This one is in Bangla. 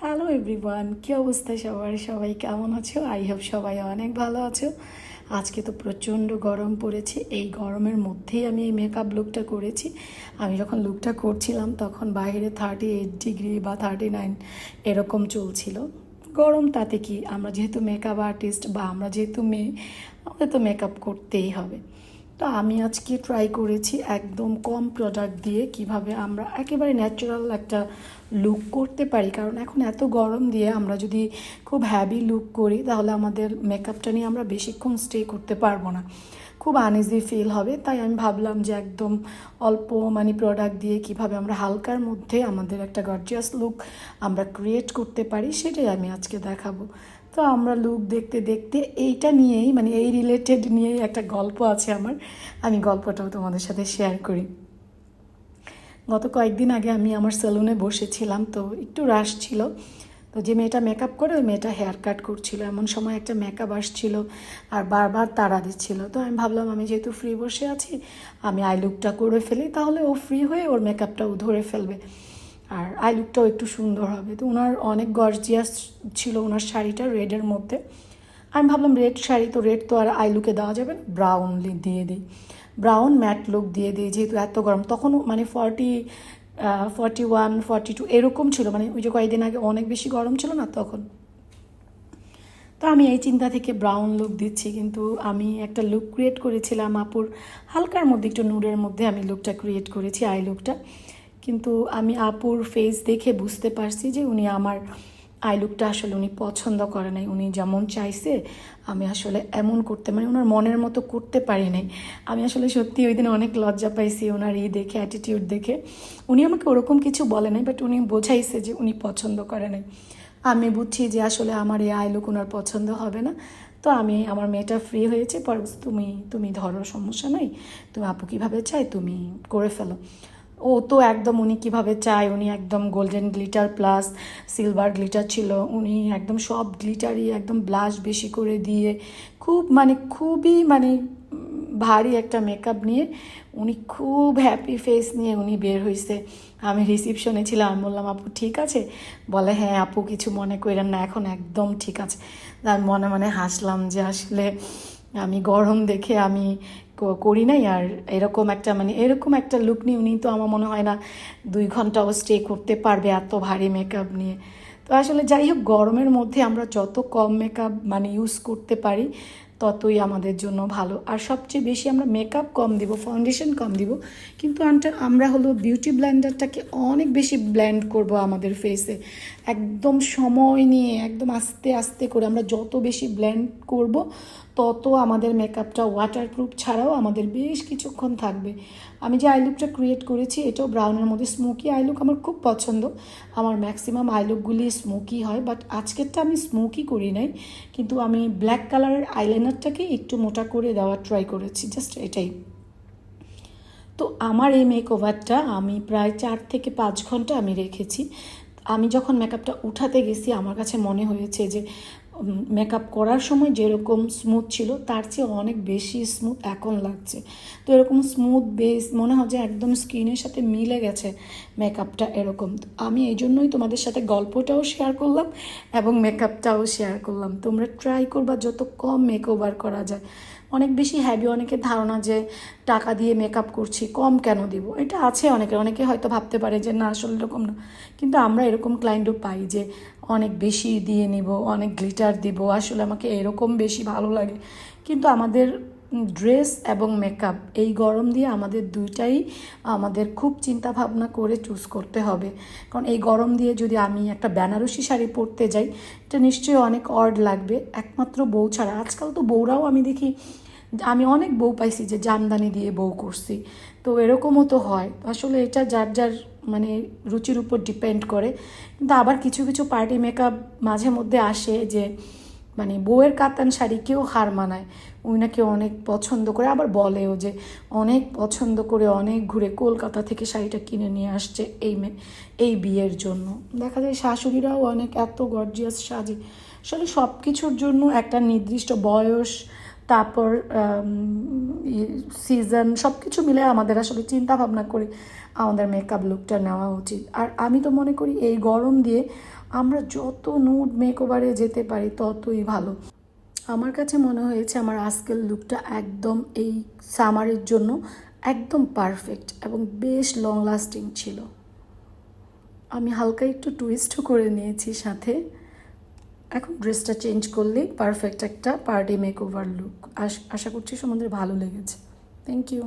হ্যালো এভরিওয়ান, কী অবস্থা সবার? সবাই কেমন আছো? আই হোপ সবাই অনেক ভালো আছো। আজকে তো প্রচণ্ড গরম পড়েছে। এই গরমের মধ্যেই আমি এই মেকআপ লুকটা করেছি। আমি যখন লুকটা করছিলাম তখন বাইরে 38 ডিগ্রি বা 39 এরকম চলছিল। গরম তাতে কি, আমরা যেহেতু মেকআপ আর্টিস্ট বা আমরা যেহেতু মেয়ে, আমাদের তো মেকআপ করতেই হবে। তো আমি আজকে ট্রাই করেছি একদম কম প্রোডাক্ট দিয়ে কিভাবে আমরা একেবারে ন্যাচারাল একটা লুক করতে পারি। কারণ এখন এত গরম দিয়ে আমরা যদি খুব হ্যাভি লুক করি তাহলে আমাদের মেকআপটা নিয়ে আমরা বেশিক্ষণ স্টে করতে পারবো না, খুব আনইজি ফিল হবে। তাই আমি ভাবলাম যে একদম অল্প প্রোডাক্ট দিয়ে কিভাবে আমরা হালকার মধ্যে আমাদের একটা গর্জিয়াস লুক আমরা ক্রিয়েট করতে পারি সেটাই আমি আজকে দেখাবো। তো আমরা লুক দেখতে দেখতে এইটা নিয়েই এই রিলেটেড নিয়েই একটা গল্প আছে আমার। আমি গল্পটাও তোমাদের সাথে শেয়ার করি। গত কয়েকদিন আগে আমি আমার সেলুনে বসেছিলাম, তো একটু রাশ ছিল। তো যে মেয়েটা মেকআপ করে ওই মেয়েটা হেয়ার কাট করছিল, এমন সময় একটা মেকআপ আসছিল আর বারবার তাড়া দিচ্ছিল। তো আমি ভাবলাম আমি যেহেতু ফ্রি বসে আছি, আমি আই লুকটা করে ফেলি, তাহলে ও ফ্রি হয়ে ওর মেকআপটাও ধরে ফেলবে আর আই লুকটাও একটু সুন্দর হবে। তো ওনার অনেক গর্জিয়াস ছিল ওনার শাড়িটা, রেডের মধ্যে। আমি ভাবলাম রেড শাড়ি, তো রেড তো আর আই লুকে দেওয়া যাবে না, ব্রাউন দিয়ে দিই, ব্রাউন ম্যাট লুক দিয়ে দিই। যেহেতু এত গরম, তখনও 41 42 এরকম ছিল, ওই যে কয়েকদিন আগে অনেক বেশি গরম ছিল না তখন। তো আমি এই চিন্তা থেকে ব্রাউন লুক দিচ্ছি, কিন্তু আমি একটা লুক ক্রিয়েট করেছিলাম আপুর হালকার মধ্যে, একটু নুডের মধ্যে আমি লুকটা ক্রিয়েট করেছি, আই লুকটা। কিন্তু আমি আপুর ফেস দেখে বুঝতে পারছি যে উনি আমার আই লুকটা আসলে উনি পছন্দ করে নাই। উনি যেমন চাইছে আমি আসলে এমন করতে ওনার মনের মতো করতে পারি নাই। আমি আসলে সত্যি ওই দিন অনেক লজ্জা পাইছি ওনার এই দেখে, অ্যাটিটিউড দেখে। উনি আমাকে ওরকম কিছু বলে নাই, বাট উনি বোঝাইছে যে উনি পছন্দ করে নাই। আমি বুঝছি যে আসলে আমার এই আই লুক ওনার পছন্দ হবে না। তো আমি, আমার মেয়েটা ফ্রি হয়েছে, পর তুমি তুমি ধরো, সমস্যা নাই, তুমি আপু কীভাবে চাই তুমি করে ফেলো। ও তো একদম উনি কিভাবে চায়, উনি একদম golden glitter plus silver glitter ছিল, উনি একদম সব গ্লিটারই একদম ব্লাশ বেশি করে দিয়ে খুব খুবই ভারী একটা মেকআপ নিয়ে উনি খুব হ্যাপি ফেস নিয়ে উনি বের হয়েছে। আমি রিসিপশনে ছিলাম, আমি বললাম আপু ঠিক আছে? বলে হ্যাঁ আপু কিছু মনে করেন না, এখন একদম ঠিক আছে। আমি মনে মনে হাসলাম যে আসলে আমি গরম দেখে আমি করি নাই। আর এরকম একটা লুক নিয়ে উনি তো আমার মনে হয় না 2 ঘন্টাও স্টে করতে পারবে এত ভারী মেকআপ নিয়ে। তো আসলে যাই হোক, গরমের মধ্যে আমরা যত কম মেকআপ ইউজ করতে পারি ততই আমাদের জন্য ভালো। আর সবচেয়ে বেশি আমরা মেকআপ কম দিব, ফাউন্ডেশন কম দিব, কিন্তু আমরা হলো বিউটি ব্লেন্ডারটাকে অনেক বেশি ব্লেন্ড করব আমাদের ফেসে। একদম সময় নিয়ে একদম আস্তে আস্তে করে আমরা যত বেশি ব্লেন্ড করব তত আমাদের মেকআপটা ওয়াটারপ্রুফ ছাড়াও আমাদের বেশ কিছুক্ষণ থাকবে। আমি যে আই লুকটা ক্রিয়েট করেছি এটাও ব্রাউনের মধ্যে স্মোকি আই লুক, আমার খুব পছন্দ। আমার ম্যাক্সিমাম আই লুকগুলি স্মোকি হয়, বাট আজকেরটা আমি স্মোকি করি নাই, কিন্তু আমি ব্ল্যাক কালারের আইলাইনারটাকে একটু মোটা করে দেওয়ার ট্রাই করেছি, জাস্ট এটাই। তো আমার এই মেকওভারটা আমি প্রায় 4 থেকে 5 ঘন্টা আমি রেখেছি। আমি যখন মেকআপটা উঠাতে গেছি আমার কাছে মনে হয়েছে যে মেকআপ করার সময় যেরকম স্মুথ ছিল তার চেয়ে অনেক বেশি স্মুথ এখন লাগছে। তো এরকম স্মুথ বেস মনে হয় যে একদম স্কিনের সাথে মিলে গেছে মেকআপটা, এরকম। আমি এই জন্যই তোমাদের সাথে গল্পটাও শেয়ার করলাম এবং মেকআপটাও শেয়ার করলাম। তোমরা ট্রাই করবা যত কম মেকওভার করা যায়। অনেক বেশি হ্যাভি, অনেকের ধারণা যে টাকা দিয়ে মেকআপ করছি কম কেন দিব, এটা আছে অনেকে হয়তো ভাবতে পারে যে না আসলে এরকম না। কিন্তু আমরা এরকম ক্লায়েন্টও পাই যে অনেক বেশি দিয়ে নিব, অনেক গ্লিটার দিব, আসলে আমাকে এরকম বেশি ভালো লাগে। কিন্তু আমাদের ড্রেস এবং মেকআপ এই গরম দিয়ে আমাদের দুইটাই আমাদের খুব চিন্তা ভাবনা করে চুজ করতে হবে। কারণ এই গরম দিয়ে যদি আমি একটা বেনারসি শাড়ি পরতে যাই, এটা নিশ্চয়ই অনেক অড লাগবে, একমাত্র বউ ছাড়া। আজকাল তো বউরাও আমি দেখি, আমি অনেক বউ পাইছি যে জামদানি দিয়ে বউ করছি, তো এরকমও তো হয়। আসলে এটা যার যার রুচির উপর ডিপেন্ড করে। কিন্তু আবার কিছু কিছু পার্টি মেকআপ মাঝে মধ্যে আসে যে বউয়ের কাতান শাড়ি কেউ হার মানায়, ওই নাকি অনেক পছন্দ করে, আবার বলেও যে অনেক পছন্দ করে অনেক ঘুরে কলকাতা থেকে শাড়িটা কিনে নিয়ে আসছে এই বিয়ের জন্য। দেখা যায় শাশুড়িরাও অনেক এত গর্জিয়াস সাজে। আসলে সব কিছুর জন্য একটা নির্দিষ্ট বয়স তারপর সিজন সব কিছু মিলে আমাদের আসলে চিন্তা ভাবনা করে আমাদের মেকআপ লুকটা নেওয়া উচিত। আর আমি তো মনে করি এই গরম দিয়ে আমরা যত নুড মেকওভারে যেতে পারি ততই ভালো। আমার কাছে মনে হয়েছে আমার আজকের লুকটা একদম এই সামারের জন্য একদম পারফেক্ট এবং বেশ লং লাস্টিং ছিল। আমি হালকা একটু টুইস্টও করে নিয়েছি সাথে। এখন ড্রেসটা চেঞ্জ করলেই পারফেক্ট একটা পার্টি মেকওভার লুক। আশা করছি তোমাদের ভালো লেগেছে। Thank you.